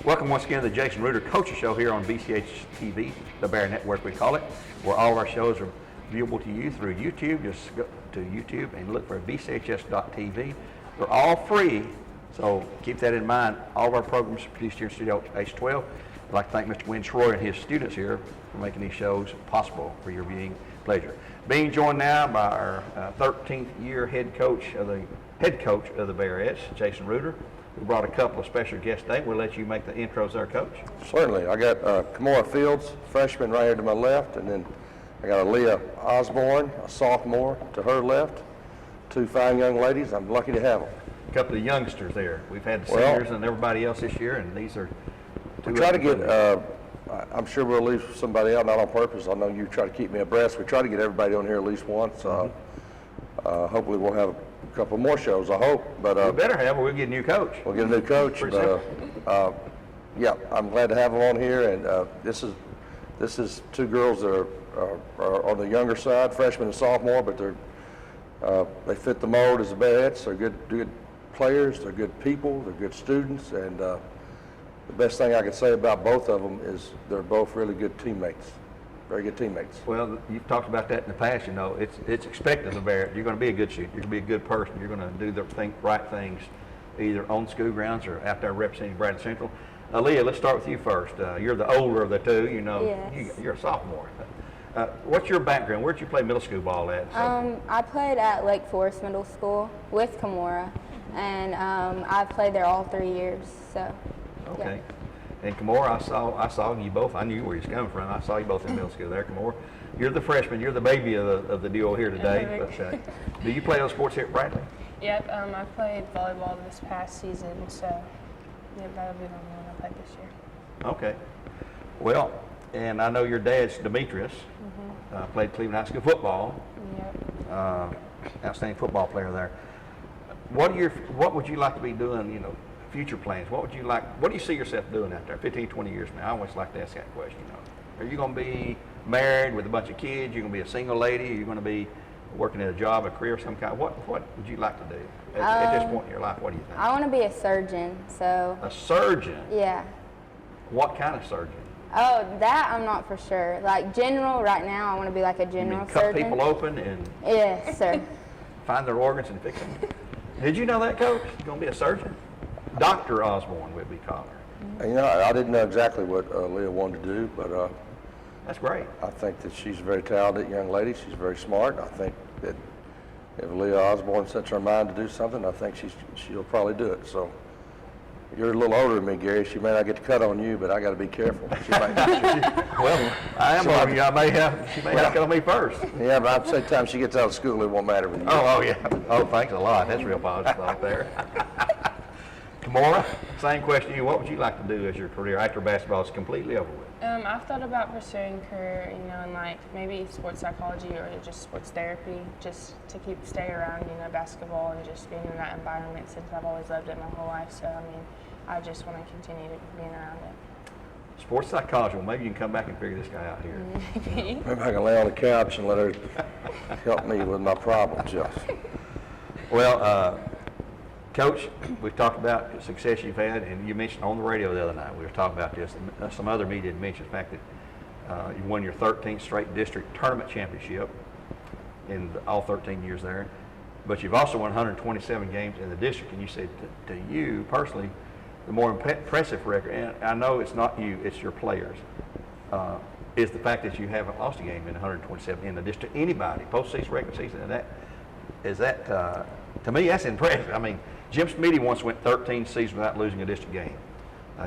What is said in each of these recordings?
Welcome once again to the Jason Reuter Coaching Show here on BCHS TV, the Bear Network we call it, where all of our shows are viewable to you through YouTube. Just go to YouTube and look for BCHS.TV. They're all free, so keep that in mind. All of our programs are produced here in Studio H12. I'd like to thank Mr. Wynn Troy and his students here for making these shows possible for your viewing pleasure. Being joined now by our 13th year head coach of the Bearettes, Jason Reuter. We brought a couple of special guests today. We'll let you make the intros there, Coach. Certainly. I got Kamora Fields, freshman right here to my left, and then I got Leah Osborne, a sophomore to her left. Two fine young ladies. I'm lucky to have them. A couple of youngsters there. We've had the seniors and everybody else this year, and these are two. We try to get, I'm sure we'll leave somebody out, not on purpose. I know you try to keep me abreast. We try to get everybody on here at least once. Hopefully we'll have a couple more shows, I hope. But we better have, or we'll get a new coach. We'll get a new coach. Yeah, I'm glad to have them on here. And this is two girls that are on the younger side, freshman and sophomore, but they fit the mold as the Bearettes. They're good players. They're good people. They're good students. And the best thing I could say about both of them is they're both really good teammates. Very good teammates. Well, you've talked about that in the past. You know, it's expected of a Bearett. You're going to be a good shooter. You're going to be a good person. You're going to do the right things, either on school grounds or out there representing Bradley Central. Leah, let's start with you first. You're the older of the two. You know, yes. You're a sophomore. What's your background? Where'd you play middle school ball at? I played at Lake Forest Middle School with Kamora, and I've played there all 3 years. So. Okay. Yeah. And Kamora, I saw you both. I knew where you're coming from. I saw you both in middle school there, Kamora. You're the freshman. You're the baby of the deal here today. But, do you play those sports here at Bradley? Yep. I played volleyball this past season, so yeah, that'll be the only one I played this year. Okay. Well, and I know your dad's Demetrius. Played Cleveland High School football. Yep. Outstanding football player there. What would you like to be doing? You know, future plans. What do you see yourself doing out there 15, 20 years from now? I always like to ask that question. You know, are you going to be married with a bunch of kids? You're going to be a single lady? Are you going to be working at a job, a career of some kind? What would you like to do at this point in your life? What do you think? I want to be a surgeon. So. A surgeon? Yeah. What kind of surgeon? Oh, that I'm not for sure. Like general, right now I want to be like a general surgeon. Cut people open and yes, sir. Find their organs and fix them. Did you know that, Coach? You're going to be a surgeon? Dr. Osborne would be called her. You know, I didn't know exactly what Leah wanted to do, but that's great. I think that she's a very talented young lady. She's very smart. I think that if Leah Osborne sets her mind to do something, I think she'll probably do it. So you're a little older than me, Gary. She may not get to cut on you, but I got to be careful. She might, well, I am older than you. She may have cut on me first. Yeah, but I'd say time she gets out of school, it won't matter with you. Oh, yeah. Oh, thanks a lot. That's real positive thought there. Kamora, same question to you. What would you like to do as your career after basketball is completely over with? I've thought about pursuing a career, you know, in like maybe sports psychology or just sports therapy, just to stay around, you know, basketball and just being in that environment since I've always loved it my whole life. So, I mean, I just want to continue being around it. Sports psychology. Well, maybe you can come back and figure this guy out here. Maybe. Maybe I can lay on the couch and let her help me with my problems, yes. Well, Coach, we've talked about the success you've had, and you mentioned on the radio the other night, we were talking about this, and some other media had mentioned the fact that you won your 13th straight district tournament championship in all 13 years there, but you've also won 127 games in the district, and you said to you personally, the more impressive record, and I know it's not you, it's your players, is the fact that you haven't lost a game in 127 in the district. Anybody, postseason, regular season, and to me, that's impressive. I mean, Jim Smitty once went 13 seasons without losing a district game.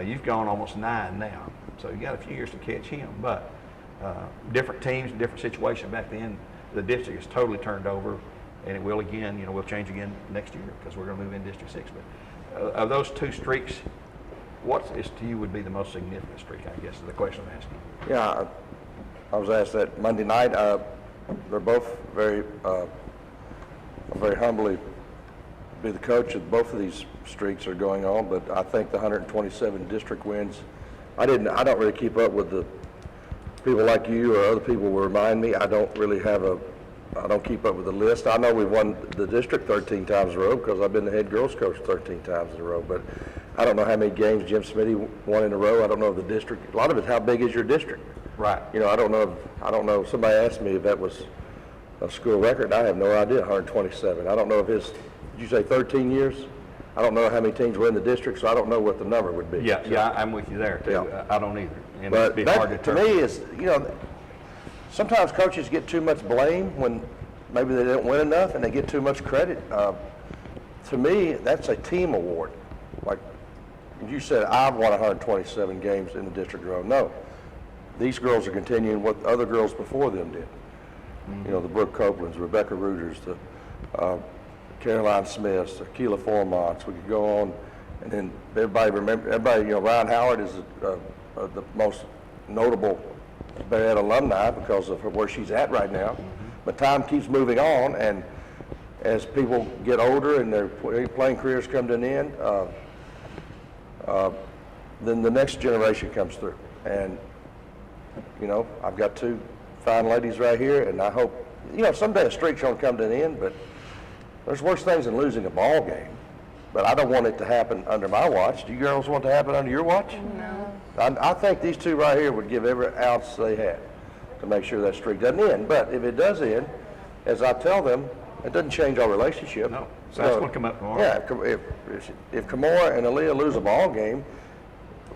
You've gone almost 9 now, so you got a few years to catch him. But different teams, different situation. Back then, the district is totally turned over, and it will again. You know, we'll change again next year because we're going to move in District 6. But of those two streaks, what to you would be the most significant streak? I guess is the question I'm asking. Yeah, I was asked that Monday night. They're both very humbly be the coach of both of these streaks are going on, but I think the 127 district wins, I don't really keep up with the people like you or other people will remind me. I don't keep up with the list. I know we've won the district 13 times in a row because I've been the head girls coach 13 times in a row, but I don't know how many games Jim Smitty won in a row. I don't know the district. A lot of it, how big is your district? Right. You know, I don't know. Somebody asked me if that was a school record. I have no idea. 127. I don't know if did you say 13 years? I don't know how many teams were in the district, so I don't know what the number would be. Yeah, I'm with you there too. Yeah. I don't either. And But it'd be hard that, to to me, is, you know, sometimes coaches get too much blame when maybe they didn't win enough and they get too much credit. To me, that's a team award. Like you said, I've won 127 games in the district row. No, these girls are continuing what other girls before them did. You know, the Brooke Copelands, Rebecca Reuters, the Caroline Smiths, the Keela Formonts. We could go on, and then everybody, you know, Ryan Howard is the most notable Bearhead alumni because of where she's at right now. But time keeps moving on, and as people get older and their playing careers come to an end, then the next generation comes through. And, you know, I've got two fine ladies right here, and I hope, you know, someday a streak's going to come to an end, but there's worse things than losing a ball game. But I don't want it to happen under my watch. Do you girls want it to happen under your watch? No. I think these two right here would give every ounce they had to make sure that streak doesn't end. But if it does end, as I tell them, it doesn't change our relationship. No. So that's going to come up tomorrow. Yeah, if Kamora and Aaliyah lose a ball game,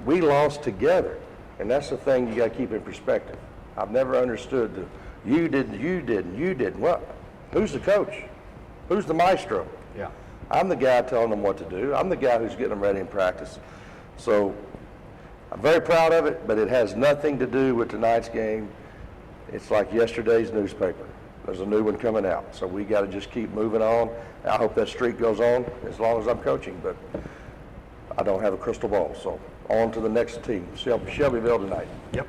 we lost together. And that's the thing you got to keep in perspective. I've never understood the you didn't. What? Who's the coach? Who's the maestro? Yeah. I'm the guy telling them what to do. I'm the guy who's getting them ready in practice. So I'm very proud of it, but it has nothing to do with tonight's game. It's like yesterday's newspaper. There's a new one coming out. So we got to just keep moving on. I hope that streak goes on as long as I'm coaching, but I don't have a crystal ball. So on to the next team, Shelbyville tonight. Yep.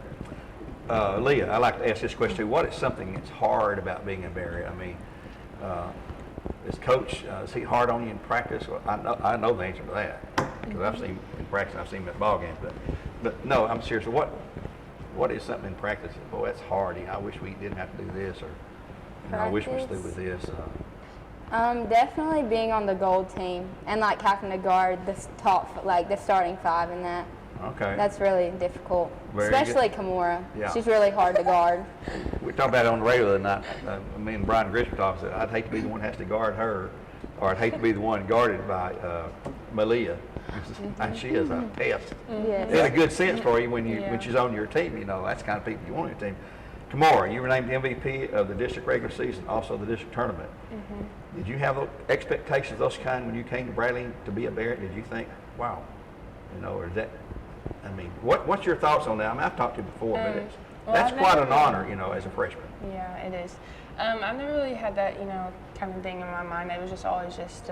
Leah, I'd like to ask this question too. What is something that's hard about being a Bearhead? I mean, is Coach, is he hard on you in practice? Well, I know the answer to that because I've seen in practice, I've seen him at ball games. But no, I'm serious. What is something in practice? Boy, that's hard. I wish we didn't have to do this, or I wish we was through with this. Definitely being on the gold team and like having to guard the the starting five in that. Okay. That's really difficult, Very especially good. Kamora. Yeah. She's really hard to guard. We talked about it on the radio the other night. Me and Brian Grisham talked. Said I'd hate to be the one that has to guard her, or I'd hate to be the one guarded by Malia. And she is a pest. Yes. In a good sense for you when she's on your team. You know, that's the kind of people you want on your team. Kamora, you were named MVP of the district regular season, also the district tournament. Did you have those expectations of those kind when you came to Bradley to be a Bearhead? Did you think, wow, you know, or is that? I mean, what's your thoughts on that? I mean, I've talked to you before, but that's I've quite never an honor, you know, as a freshman. Yeah, it is. I've never really had that, you know, kind of thing in my mind. It was just always just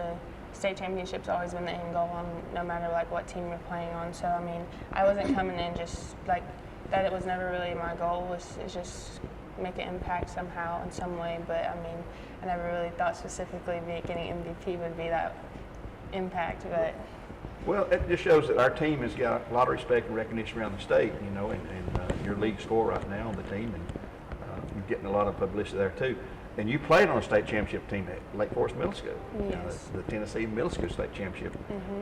state championship's always been the end goal on no matter like what team you're playing on. So I mean, I wasn't coming in just like that. It was never really my goal. It's just make an impact somehow in some way. But I mean, I never really thought specifically getting MVP would be that impact. But Well, it just shows that our team has got a lot of respect and recognition around the state, you know, and your league score right now on the team, and you're getting a lot of publicity there too. And you played on a state championship team at Lake Forest Middle School. Yes. The Tennessee Middle School State Championship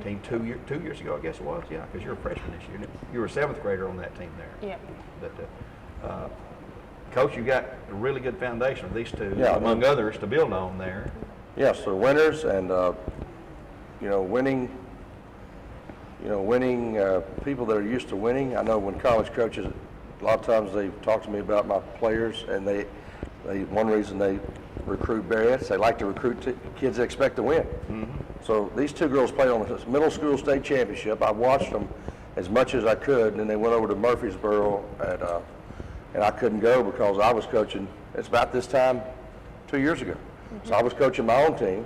team 2 years ago, I guess it was, yeah, because you're a freshman this year. You were a 7th grader on that team there. Yep. But, Coach, you got a really good foundation of these two, Yeah, among others, to build on there. Yes, they're winners, and you know, winning people that are used to winning. I know when college coaches, a lot of times they talk to me about my players, and they one reason they recruit Bearheads, they like to recruit kids that expect to win. So these two girls played on the middle school state championship. I watched them as much as I could, and then they went over to Murfreesboro, and I couldn't go because I was coaching. It's about this time 2 years ago. So I was coaching my own team,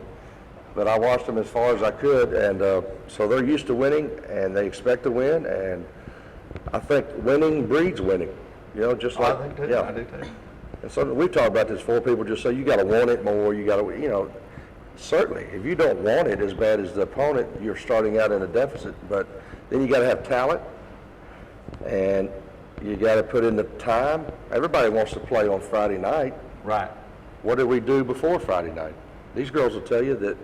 but I watched them as far as I could, and so they're used to winning, and they expect to win, and I think winning breeds winning. You know, just like I think too. yeah. I do too. And so we've talked about this before. People just say you got to want it more. You got to, you know, certainly if you don't want it as bad as the opponent, you're starting out in a deficit. But then you got to have talent, and you got to put in the time. Everybody wants to play on Friday night. Right. What did we do before Friday night? These girls will tell you that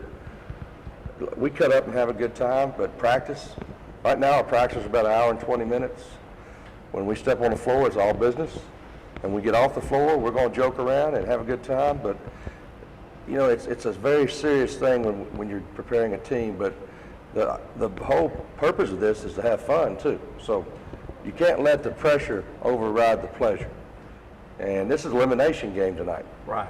we cut up and have a good time, but practice, Right now, our practice is about an hour and 20 minutes. When we step on the floor, it's all business. And we get off the floor, we're going to joke around and have a good time. But, you know, it's a very serious thing when you're preparing a team. But the whole purpose of this is to have fun, too. So you can't let the pressure override the pleasure. And this is an elimination game tonight. Right.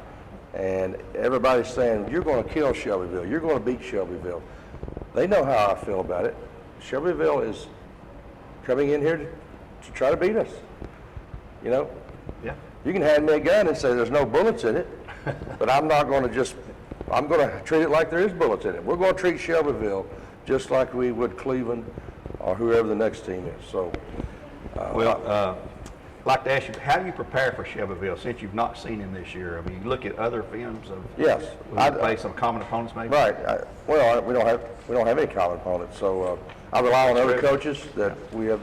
And everybody's saying, you're going to kill Shelbyville. You're going to beat Shelbyville. They know how I feel about it. Shelbyville is coming in here to try to beat us. You know? Yeah. You can hand me a gun and say there's no bullets in it, but I'm not going to I'm going to treat it like there is bullets in it. We're going to treat Shelbyville just like we would Cleveland or whoever the next team is. So, I'd like to ask you, how do you prepare for Shelbyville since you've not seen him this year? I mean, you look at other films of yes, we play some common opponents, maybe. Right. We don't have any common opponents. So I rely on other coaches that we have.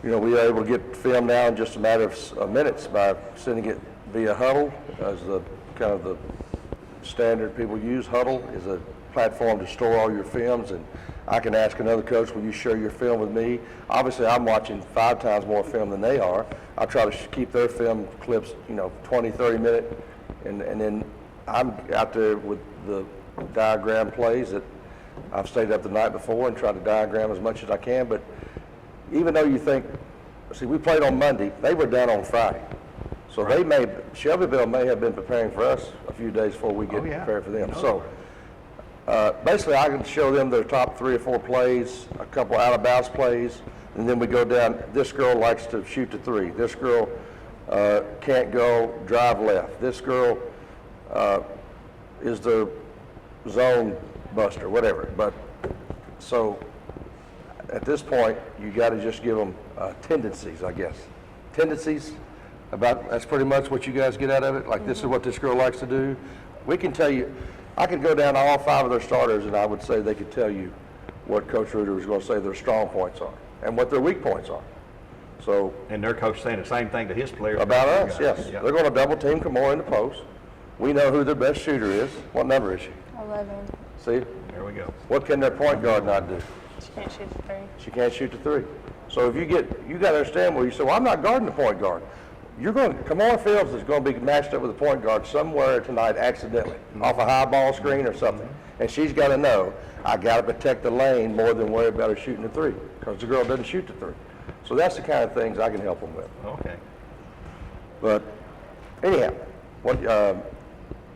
You know, we are able to get film now in just a matter of minutes by sending it via Huddle, as the kind of the standard people use. Huddle is a platform to store all your films, and I can ask another coach, will you share your film with me? Obviously, I'm watching 5 times more film than they are. I try to keep their film clips, 20, 30 minute, and then I'm out there with the diagram plays that I've stayed up the night before and tried to diagram as much as I can. But even though you think, see, we played on Monday, they were done on Friday. So Shelbyville may have been preparing for us a few days before we get prepared for them. So basically, I can show them their top 3 or 4 plays, a couple out-of-bounds plays, and then we go down. This girl likes to shoot the 3. This girl can't go drive left. This girl is the zone buster, whatever. But so at this point, you got to just give them tendencies, I guess. Tendencies about, that's pretty much what you guys get out of it. Like, this is what this girl likes to do. We can tell you, I could go down all 5 of their starters, and I would say they could tell you what Coach Reuter was going to say their strong points are and what their weak points are. So, and their coach saying the same thing to his players. About us, yes. Yep. They're going to double team Kimora in the post. We know who their best shooter is. What number is she? 11. See? There we go. What can their point guard not do? She can't shoot the 3. She can't shoot the 3. So if you got to understand where you say, well, I'm not guarding the point guard. Kimora Fields is going to be matched up with a point guard somewhere tonight accidentally, off a high ball screen or something. And she's got to know, I got to protect the lane more than worry about her shooting the 3, because the girl doesn't shoot the 3. So that's the kind of things I can help them with. Okay. But anyhow,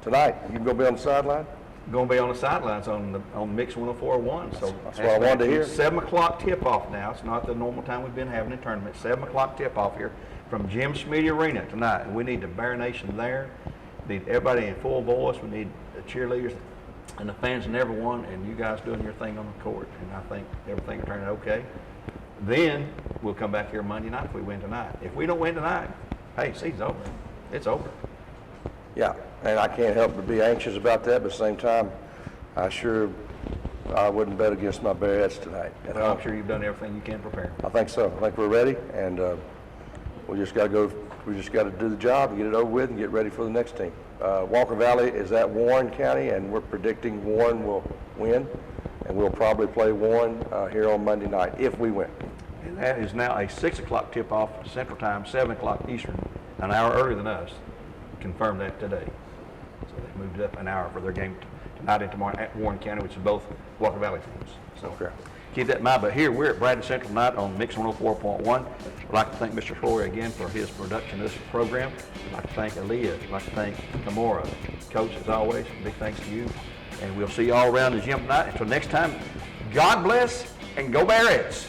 tonight, you going to be on the sideline? Going to be on the sidelines on Mix 104.1. So that's what I wanted to hear. 7 o'clock tip-off now. It's not the normal time we've been having a tournament. 7 o'clock tip-off here from Jim Smitty Arena tonight. And we need the Bear Nation there. We need everybody in full voice. We need the cheerleaders and the fans and everyone, and you guys doing your thing on the court. And I think everything will turn out okay. Then we'll come back here Monday night if we win tonight. If we don't win tonight, hey, season's over. It's over. Yeah, and I can't help but be anxious about that, but at the same time, I wouldn't bet against my Bearheads tonight. And I'm sure you've done everything you can to prepare. I think so. I think we're ready, and we just got to do the job and get it over with and get ready for the next team. Walker Valley is at Warren County, and we're predicting Warren will win, and we'll probably play Warren here on Monday night if we win. And that is now a 6 o'clock tip-off Central Time, 7 o'clock Eastern, an hour earlier than us. Confirmed that today. So they moved it up an hour for their game tonight and tomorrow at Warren County, which is both Walker Valley teams. So keep that in mind. But here we're at Brandon Central tonight on Mix 104.1. I'd like to thank Mr. Flory again for his production of this program. I'd like to thank Aaliyah. I'd like to thank Kimora. Coach, as always, big thanks to you. And we'll see you all around the gym tonight. Until next time, God bless and go Bearheads.